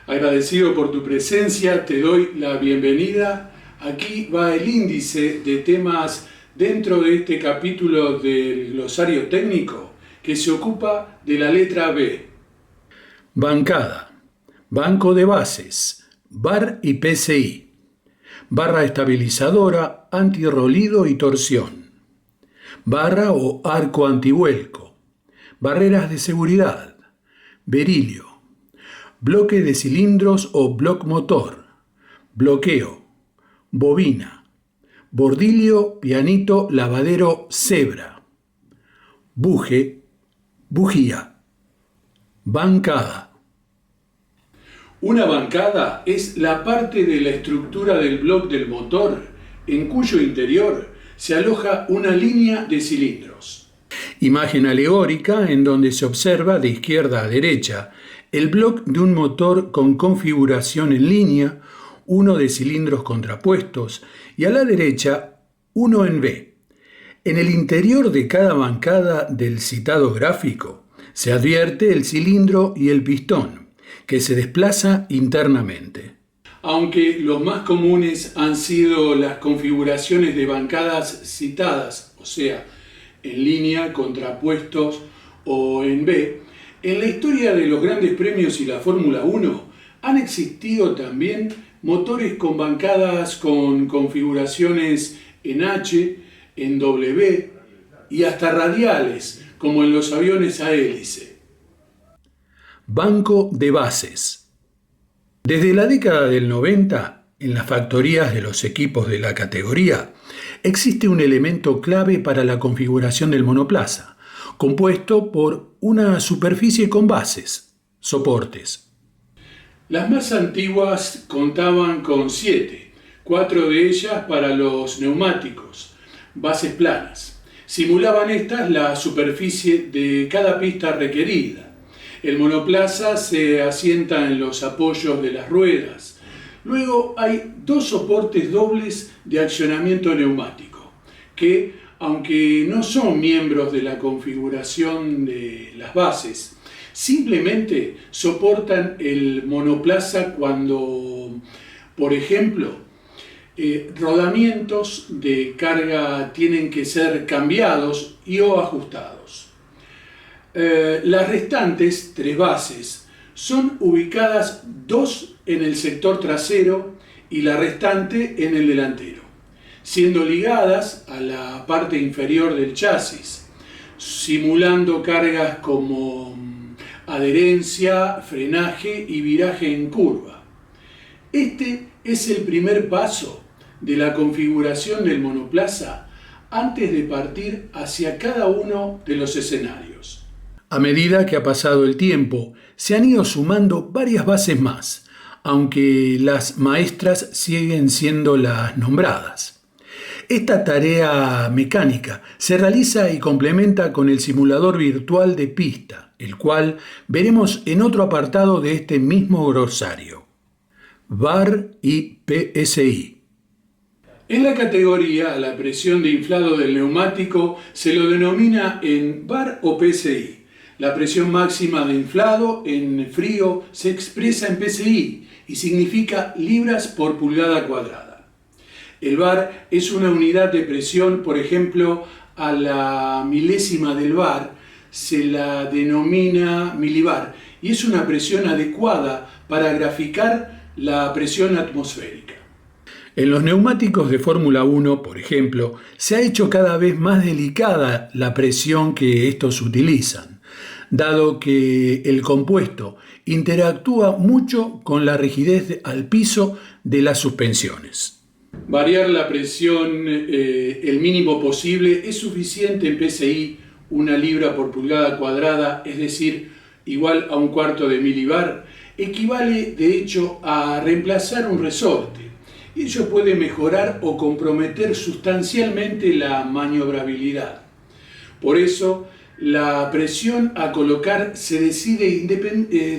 Agradecido por tu presencia, te doy la bienvenida. Aquí va el índice de temas dentro de este capítulo del glosario técnico que se ocupa de la letra B. Bancada, banco de bases, bar y PCI, barra estabilizadora, antirrolido y torsión, barra o arco antivuelco, barreras de seguridad, berilio, bloque de cilindros o bloc motor, bloqueo, bobina, bordillo, pianito, lavadero, cebra, buje, bujía, bancada. Una bancada es la parte de la estructura del bloque del motor en cuyo interior se aloja una línea de cilindros. Imagen alegórica en donde se observa de izquierda a derecha el bloque de un motor con configuración en línea, uno de cilindros contrapuestos y a la derecha uno en V. En el interior de cada bancada del citado gráfico se advierte el cilindro y el pistón, que se desplaza internamente. Aunque los más comunes han sido las configuraciones de bancadas citadas, o sea, en línea, contrapuestos o en B, en la historia de los grandes premios y la Fórmula 1 han existido también motores con bancadas con configuraciones en H, en W y hasta radiales, como en los aviones a hélice. Banco de bases. Desde la década del 90, en las factorías de los equipos de la categoría, existe un elemento clave para la configuración del monoplaza, compuesto por una superficie con bases, soportes. Las más antiguas contaban con 7, 4 de ellas para los neumáticos, bases planas. Simulaban estas la superficie de cada pista requerida. El monoplaza se asienta en los apoyos de las ruedas. Luego hay 2 soportes dobles de accionamiento neumático, que, aunque no son miembros de la configuración de las bases, simplemente soportan el monoplaza cuando, por ejemplo, rodamientos de carga tienen que ser cambiados y o ajustados. Las restantes 3 bases son ubicadas 2 en el sector trasero y la restante en el delantero, siendo ligadas a la parte inferior del chasis, simulando cargas como adherencia, frenaje y viraje en curva. Este es el primer paso de la configuración del monoplaza antes de partir hacia cada uno de los escenarios. A medida que ha pasado el tiempo, se han ido sumando varias bases más, aunque las maestras siguen siendo las nombradas. Esta tarea mecánica se realiza y complementa con el simulador virtual de pista, el cual veremos en otro apartado de este mismo glosario. VAR y PSI. En la categoría a la presión de inflado del neumático se lo denomina en VAR o PSI. La presión máxima de inflado en frío se expresa en PSI y significa libras por pulgada cuadrada. El bar es una unidad de presión, por ejemplo, a la milésima del bar se la denomina milibar y es una presión adecuada para graficar la presión atmosférica. En los neumáticos de Fórmula 1, por ejemplo, se ha hecho cada vez más delicada la presión que estos utilizan, dado que el compuesto interactúa mucho con la rigidez al piso de las suspensiones. Variar la presión el mínimo posible es suficiente en PSI, 1 libra por pulgada cuadrada, es decir, igual a 1/4 de milibar, equivale de hecho a reemplazar un resorte. Ello puede mejorar o comprometer sustancialmente la maniobrabilidad. Por eso, la presión a colocar se decide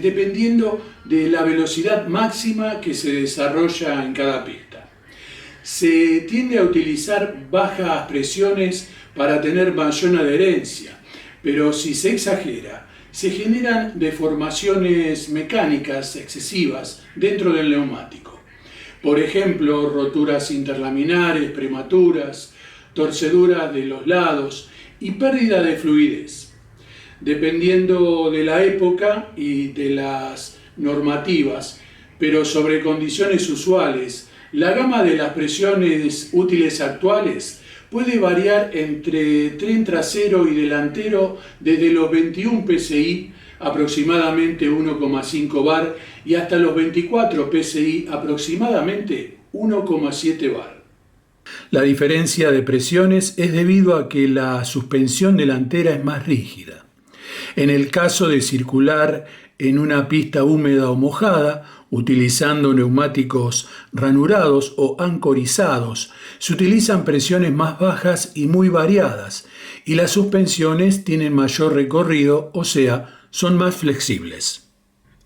dependiendo de la velocidad máxima que se desarrolla en cada pista. Se tiende a utilizar bajas presiones para tener mayor adherencia, pero si se exagera, se generan deformaciones mecánicas excesivas dentro del neumático. Por ejemplo, roturas interlaminares prematuras, torceduras de los lados y pérdida de fluidez. Dependiendo de la época y de las normativas, pero sobre condiciones usuales, la gama de las presiones útiles actuales puede variar entre tren trasero y delantero desde los 21 psi, aproximadamente 1,5 bar, y hasta los 24 psi, aproximadamente 1,7 bar. La diferencia de presiones es debido a que la suspensión delantera es más rígida. En el caso de circular en una pista húmeda o mojada, utilizando neumáticos ranurados o ancorizados, se utilizan presiones más bajas y muy variadas, y las suspensiones tienen mayor recorrido, o sea, son más flexibles.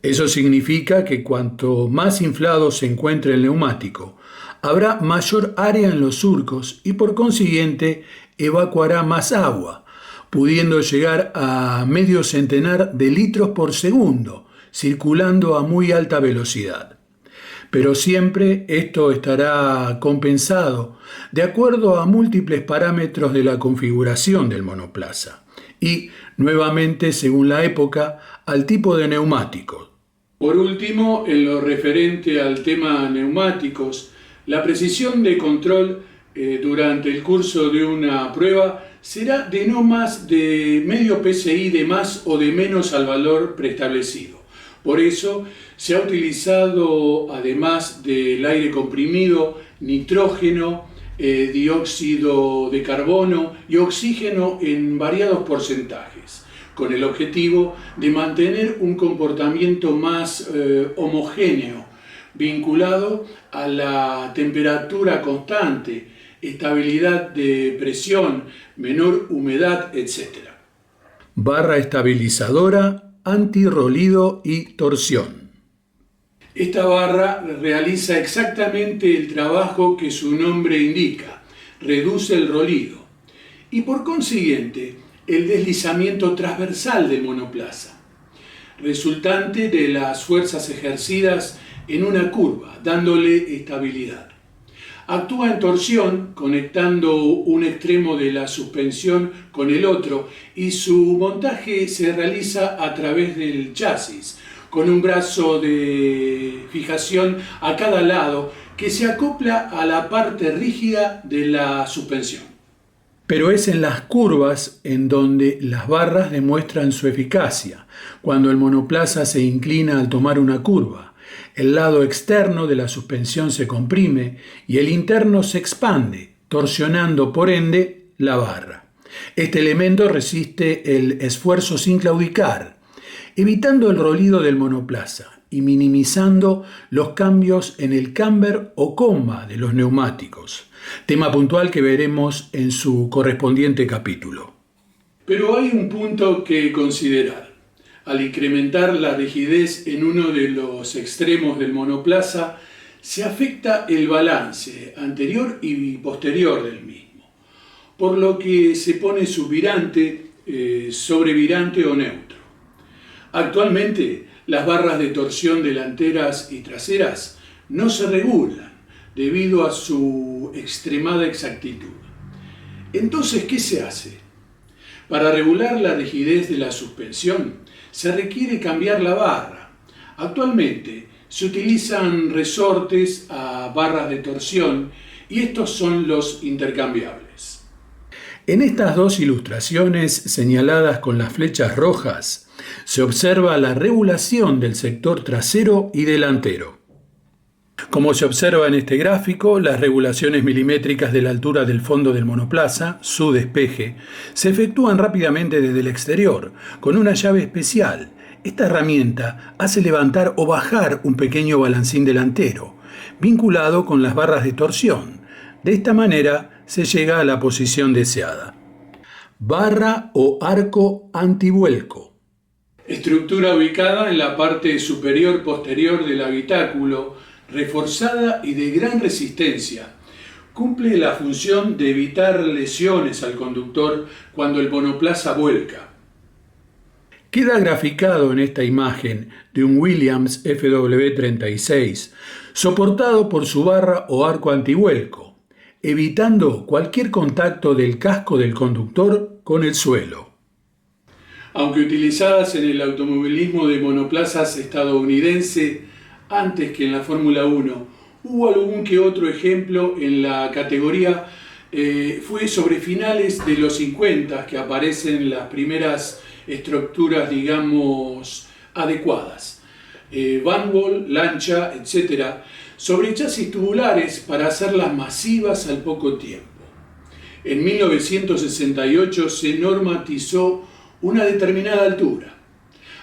Eso significa que cuanto más inflado se encuentre el neumático, habrá mayor área en los surcos y por consiguiente evacuará más agua, pudiendo llegar a medio centenar de litros por segundo, circulando a muy alta velocidad. Pero siempre esto estará compensado de acuerdo a múltiples parámetros de la configuración del monoplaza y, nuevamente, según la época, al tipo de neumáticos. Por último, en lo referente al tema neumáticos, la precisión de control durante el curso de una prueba será de no más de medio PSI de más o de menos al valor preestablecido. Por eso se ha utilizado, además del aire comprimido, nitrógeno, dióxido de carbono y oxígeno en variados porcentajes, con el objetivo de mantener un comportamiento más homogéneo, vinculado a la temperatura constante, estabilidad de presión, menor humedad, etc. Barra estabilizadora, antirrolido y torsión. Esta barra realiza exactamente el trabajo que su nombre indica, reduce el rolido y por consiguiente el deslizamiento transversal del monoplaza, resultante de las fuerzas ejercidas en una curva, dándole estabilidad. Actúa en torsión, conectando un extremo de la suspensión con el otro, y su montaje se realiza a través del chasis, con un brazo de fijación a cada lado que se acopla a la parte rígida de la suspensión. Pero es en las curvas en donde las barras demuestran su eficacia, cuando el monoplaza se inclina al tomar una curva. El lado externo de la suspensión se comprime y el interno se expande, torsionando por ende la barra. Este elemento resiste el esfuerzo sin claudicar, evitando el rolido del monoplaza y minimizando los cambios en el camber o comba de los neumáticos, tema puntual que veremos en su correspondiente capítulo. Pero hay un punto que considerar. Al incrementar la rigidez en uno de los extremos del monoplaza, se afecta el balance anterior y posterior del mismo, por lo que se pone subvirante, sobrevirante o neutro. Actualmente, las barras de torsión delanteras y traseras no se regulan debido a su extremada exactitud. Entonces, ¿qué se hace? Para regular la rigidez de la suspensión, se requiere cambiar la barra. Actualmente se utilizan resortes a barras de torsión y estos son los intercambiables. En estas dos ilustraciones señaladas con las flechas rojas se observa la regulación del sector trasero y delantero. Como se observa en este gráfico, las regulaciones milimétricas de la altura del fondo del monoplaza, su despeje, se efectúan rápidamente desde el exterior, con una llave especial. Esta herramienta hace levantar o bajar un pequeño balancín delantero, vinculado con las barras de torsión. De esta manera se llega a la posición deseada. Barra o arco antivuelco. Estructura ubicada en la parte superior posterior del habitáculo, reforzada y de gran resistencia. Cumple la función de evitar lesiones al conductor cuando el monoplaza vuelca. Queda graficado en esta imagen de un Williams FW36, soportado por su barra o arco antivuelco, evitando cualquier contacto del casco del conductor con el suelo. Aunque utilizadas en el automovilismo de monoplazas estadounidense antes que en la Fórmula 1, hubo algún que otro ejemplo en la categoría. Fue sobre finales de los 50 que aparecen las primeras estructuras, digamos, adecuadas. Vanwall, lancha, etc., sobre chasis tubulares para hacerlas masivas al poco tiempo. En 1968 se normatizó una determinada altura.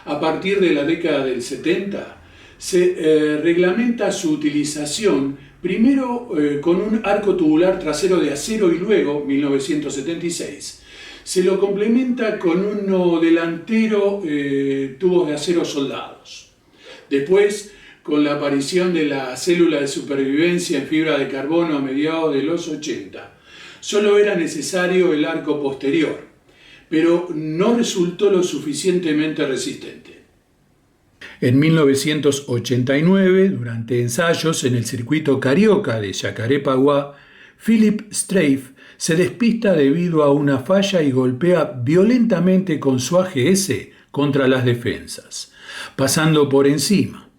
A partir de la década del 70 se reglamenta su utilización primero con un arco tubular trasero de acero y luego, 1976, se lo complementa con uno delantero, tubos de acero soldados. Después, con la aparición de la célula de supervivencia en fibra de carbono a mediados de los 80, solo era necesario el arco posterior, pero no resultó lo suficientemente resistente. En 1989, durante ensayos en el circuito Carioca de Jacarepaguá, Philip Strafe se despista debido a una falla y golpea violentamente con su AGS contra las defensas, pasando por encima.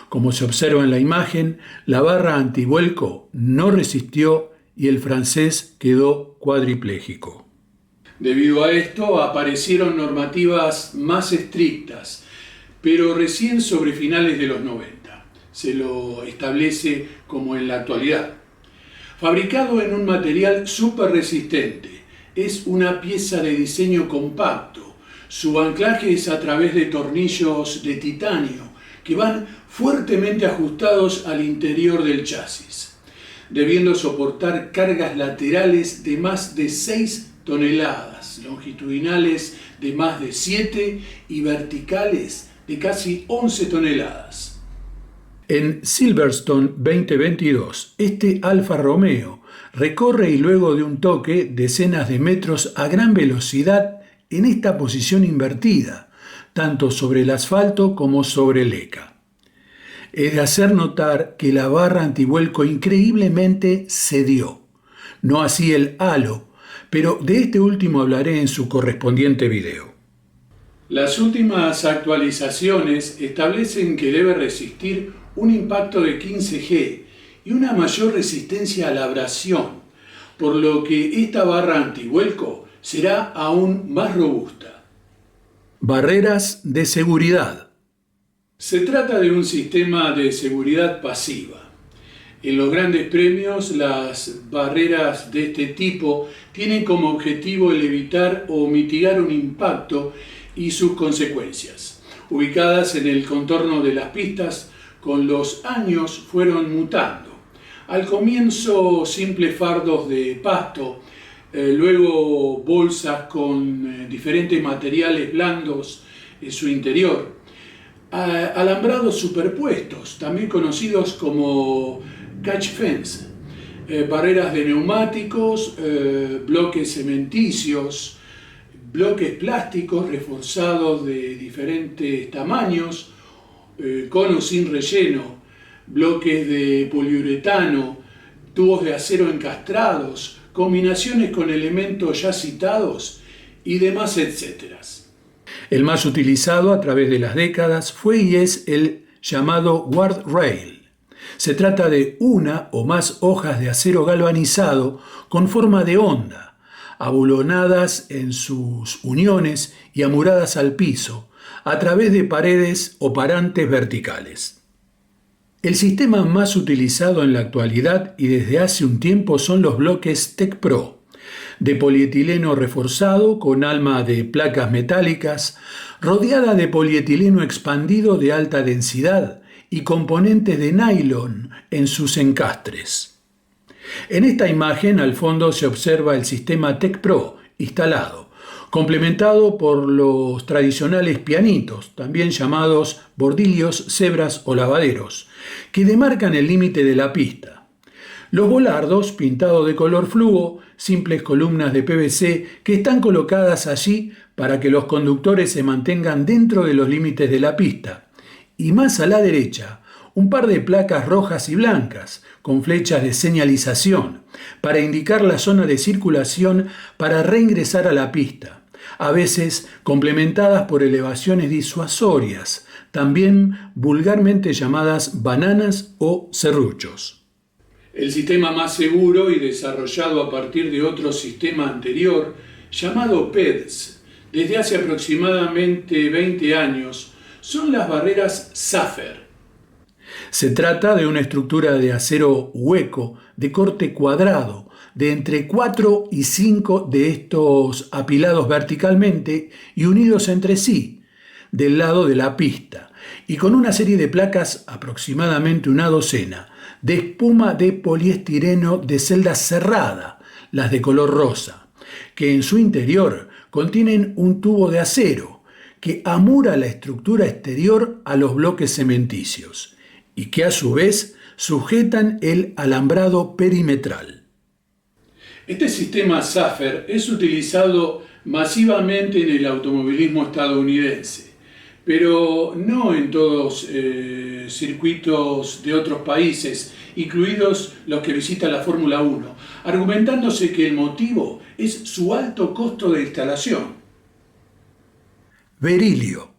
Como se observa en la imagen, la barra antivuelco no resistió y el francés quedó cuadripléjico. Debido a esto aparecieron normativas más estrictas, pero recién sobre finales de los 90 se lo establece como en la actualidad. Fabricado en un material súper resistente, es una pieza de diseño compacto. Su anclaje es a través de tornillos de titanio que van fuertemente ajustados al interior del chasis, debiendo soportar cargas laterales de más de 6 toneladas, longitudinales de más de 7 y verticales de casi 11 toneladas. En Silverstone 2022, este Alfa Romeo recorre y luego de un toque decenas de metros a gran velocidad en esta posición invertida, tanto sobre el asfalto como sobre el ECA. Es de hacer notar que la barra antivuelco increíblemente cedió, no así el halo, pero de este último hablaré en su correspondiente video. Las últimas actualizaciones establecen que debe resistir un impacto de 15G y una mayor resistencia a la abrasión, por lo que esta barra antivuelco será aún más robusta. Barreras de seguridad. Se trata de un sistema de seguridad pasiva. En los grandes premios, las barreras de este tipo tienen como objetivo el evitar o mitigar un impacto y sus consecuencias. Ubicadas en el contorno de las pistas, con los años fueron mutando. Al comienzo, simples fardos de pasto, luego bolsas con diferentes materiales blandos en su interior, alambrados superpuestos, también conocidos como catch fence, barreras de neumáticos, bloques cementicios, bloques plásticos reforzados de diferentes tamaños, conos sin relleno, bloques de poliuretano, tubos de acero encastrados, combinaciones con elementos ya citados y demás, etc. El más utilizado a través de las décadas fue y es el llamado guardrail. Se trata de una o más hojas de acero galvanizado con forma de onda, abulonadas en sus uniones y amuradas al piso, a través de paredes o parantes verticales. El sistema más utilizado en la actualidad y desde hace un tiempo son los bloques TecPro, de polietileno reforzado con alma de placas metálicas, rodeada de polietileno expandido de alta densidad y componentes de nylon en sus encastres. En esta imagen al fondo se observa el sistema TecPro instalado, complementado por los tradicionales pianitos, también llamados bordillos, cebras o lavaderos, que demarcan el límite de la pista. Los volardos, pintados de color fluo, simples columnas de PVC que están colocadas allí para que los conductores se mantengan dentro de los límites de la pista. Y más a la derecha, un par de placas rojas y blancas, con flechas de señalización, para indicar la zona de circulación para reingresar a la pista, a veces complementadas por elevaciones disuasorias, también vulgarmente llamadas bananas o serruchos. El sistema más seguro y desarrollado a partir de otro sistema anterior, llamado PEDS, desde hace aproximadamente 20 años, son las barreras SAFER. Se trata de una estructura de acero hueco, de corte cuadrado, de entre 4 y 5 de estos apilados verticalmente y unidos entre sí, del lado de la pista, y con una serie de placas, aproximadamente una docena, de espuma de poliestireno de celda cerrada, las de color rosa, que en su interior contienen un tubo de acero que amura la estructura exterior a los bloques cementicios y que a su vez sujetan el alambrado perimetral. Este sistema SAFER es utilizado masivamente en el automovilismo estadounidense, pero no en todos circuitos de otros países, incluidos los que visita la Fórmula 1, argumentándose que el motivo es su alto costo de instalación. Berilio.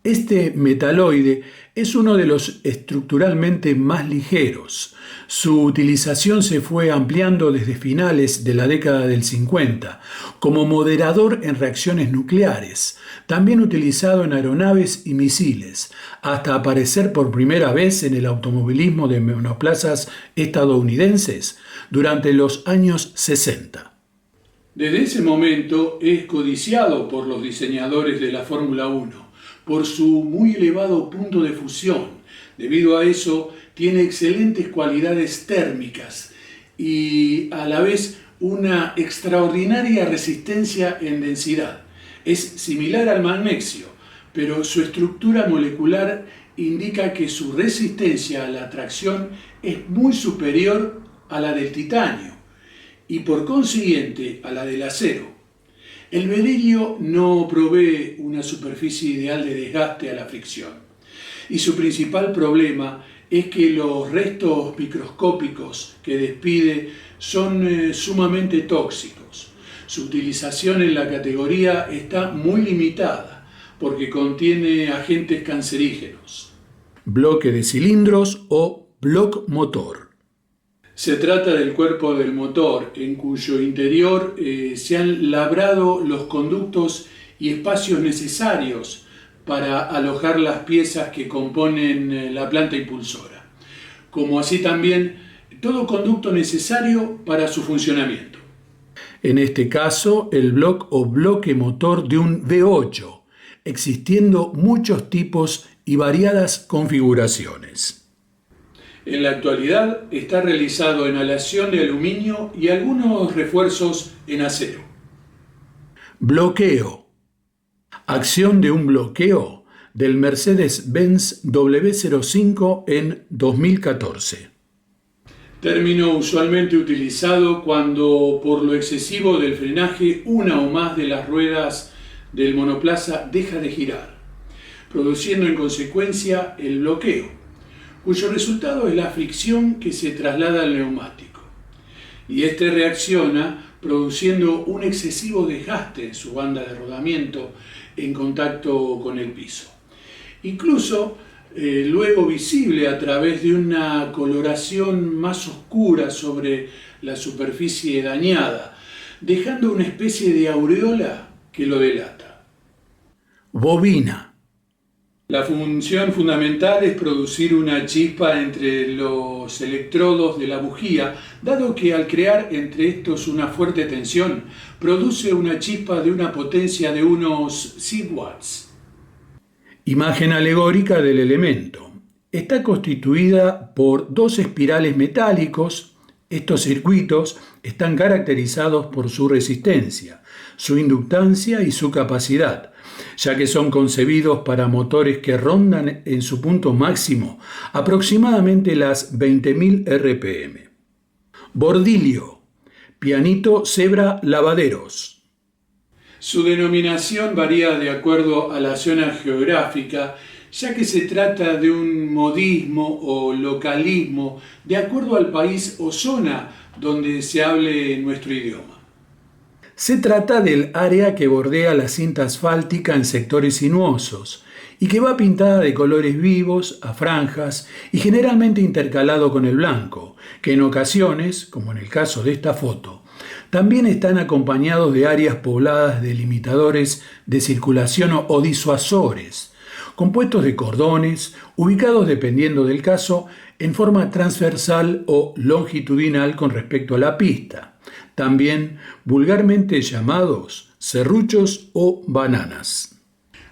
Este metaloide es uno de los estructuralmente más ligeros. Su utilización se fue ampliando desde finales de la década del 50 como moderador en reacciones nucleares, también utilizado en aeronaves y misiles, hasta aparecer por primera vez en el automovilismo de monoplazas estadounidenses durante los años 60. Desde ese momento es codiciado por los diseñadores de la Fórmula 1 por su muy elevado punto de fusión. Debido a eso, tiene excelentes cualidades térmicas y a la vez una extraordinaria resistencia en densidad. Es similar al magnesio, pero su estructura molecular indica que su resistencia a la tracción es muy superior a la del titanio y por consiguiente a la del acero. El berilio no provee una superficie ideal de desgaste a la fricción y su principal problema es que los restos microscópicos que despide son sumamente tóxicos. Su utilización en la categoría está muy limitada porque contiene agentes cancerígenos. Bloque de cilindros o bloc motor. Se trata del cuerpo del motor, en cuyo interior se han labrado los conductos y espacios necesarios para alojar las piezas que componen la planta impulsora, como así también todo conducto necesario para su funcionamiento. En este caso, el bloc o bloque motor de un V8, existiendo muchos tipos y variadas configuraciones. En la actualidad está realizado en aleación de aluminio y algunos refuerzos en acero. Bloqueo. Acción de un bloqueo del Mercedes-Benz W05 en 2014. Término usualmente utilizado cuando por lo excesivo del frenaje una o más de las ruedas del monoplaza deja de girar, produciendo en consecuencia el bloqueo, cuyo resultado es la fricción que se traslada al neumático. Y este reacciona produciendo un excesivo desgaste en su banda de rodamiento en contacto con el piso. Incluso luego visible a través de una coloración más oscura sobre la superficie dañada, dejando una especie de aureola que lo delata. Bobina. La función fundamental es producir una chispa entre los electrodos de la bujía, dado que al crear entre estos una fuerte tensión, produce una chispa de una potencia de unos 100 watts. Imagen alegórica del elemento. Está constituida por dos espirales metálicos. Estos circuitos están caracterizados por su resistencia, su inductancia y su capacidad, ya que son concebidos para motores que rondan en su punto máximo aproximadamente las 20.000 RPM. Bordilio, pianito cebra lavaderos. Su denominación varía de acuerdo a la zona geográfica, ya que se trata de un modismo o localismo de acuerdo al país o zona donde se hable nuestro idioma. Se trata del área que bordea la cinta asfáltica en sectores sinuosos y que va pintada de colores vivos a franjas y generalmente intercalado con el blanco, que en ocasiones, como en el caso de esta foto, también están acompañados de áreas pobladas de limitadores de circulación o disuasores, compuestos de cordones, ubicados dependiendo del caso en forma transversal o longitudinal con respecto a la pista, también vulgarmente llamados serruchos o bananas.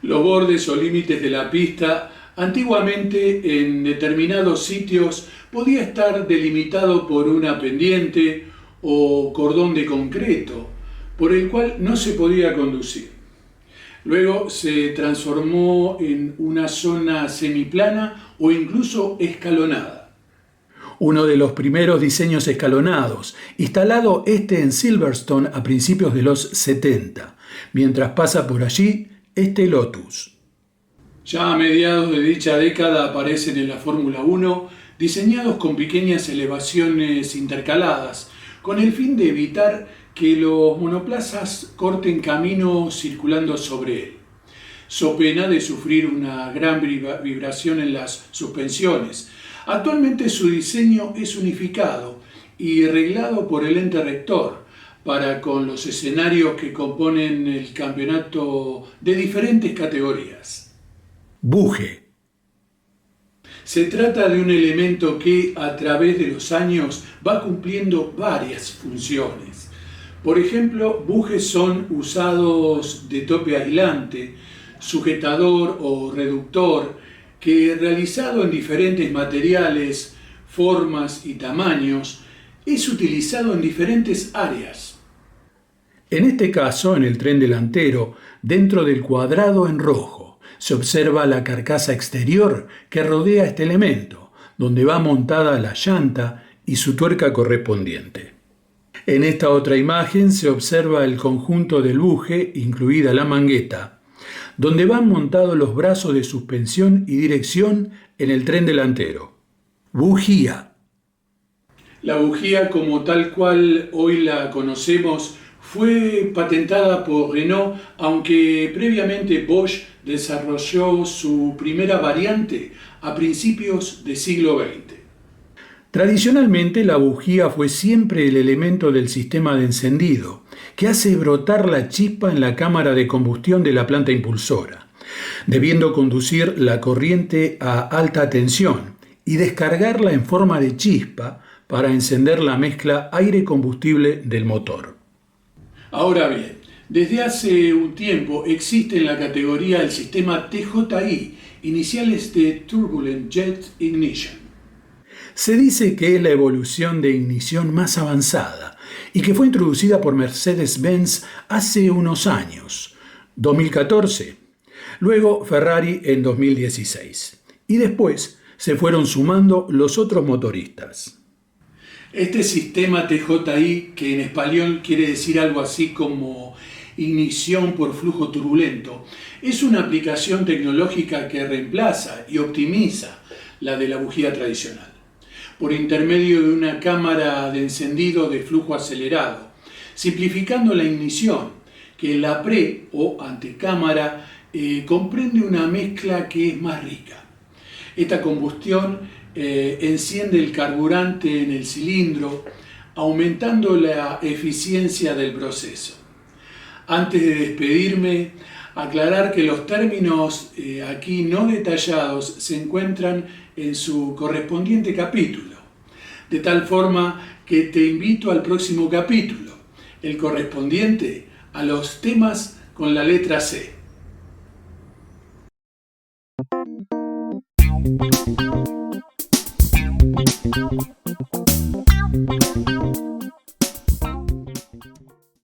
Los bordes o límites de la pista antiguamente en determinados sitios podía estar delimitado por una pendiente o cordón de concreto, por el cual no se podía conducir. Luego se transformó en una zona semiplana o incluso escalonada. Uno de los primeros diseños escalonados, instalado en Silverstone a principios de los 70, mientras pasa por allí este Lotus. Ya a mediados de dicha década aparecen en la Fórmula 1 diseñados con pequeñas elevaciones intercaladas, con el fin de evitar que los monoplazas corten camino circulando sobre él, so pena de sufrir una gran vibración en las suspensiones. Actualmente su diseño es unificado y reglado por el ente rector para con los escenarios que componen el campeonato de diferentes categorías. Buje. Se trata de un elemento que a través de los años va cumpliendo varias funciones. Por ejemplo, bujes son usados de tope aislante, sujetador o reductor, que realizado en diferentes materiales, formas y tamaños, es utilizado en diferentes áreas. En este caso, en el tren delantero, dentro del cuadrado en rojo, se observa la carcasa exterior que rodea este elemento, donde va montada la llanta y su tuerca correspondiente. En esta otra imagen se observa el conjunto del buje, incluida la mangueta, donde van montados los brazos de suspensión y dirección en el tren delantero. Bujía. La bujía, como tal cual hoy la conocemos, fue patentada por Renault, aunque previamente Bosch desarrolló su primera variante a principios del siglo XX. Tradicionalmente, la bujía fue siempre el elemento del sistema de encendido, que hace brotar la chispa en la cámara de combustión de la planta impulsora, debiendo conducir la corriente a alta tensión y descargarla en forma de chispa para encender la mezcla aire-combustible del motor. Ahora bien, desde hace un tiempo existe en la categoría el sistema TJI, iniciales de Turbulent Jet Ignition. Se dice que es la evolución de ignición más avanzada y que fue introducida por Mercedes-Benz hace unos años, 2014, luego Ferrari en 2016, y después se fueron sumando los otros motoristas. Este sistema TJI, que en español quiere decir algo así como ignición por flujo turbulento, es una aplicación tecnológica que reemplaza y optimiza la de la bujía tradicional, por intermedio de una cámara de encendido de flujo acelerado, simplificando la ignición, que en la pre o antecámara comprende una mezcla que es más rica. Esta combustión enciende el carburante en el cilindro, aumentando la eficiencia del proceso. Antes de despedirme, aclarar que los términos aquí no detallados se encuentran en su correspondiente capítulo, de tal forma que te invito al próximo capítulo, el correspondiente a los temas con la letra C.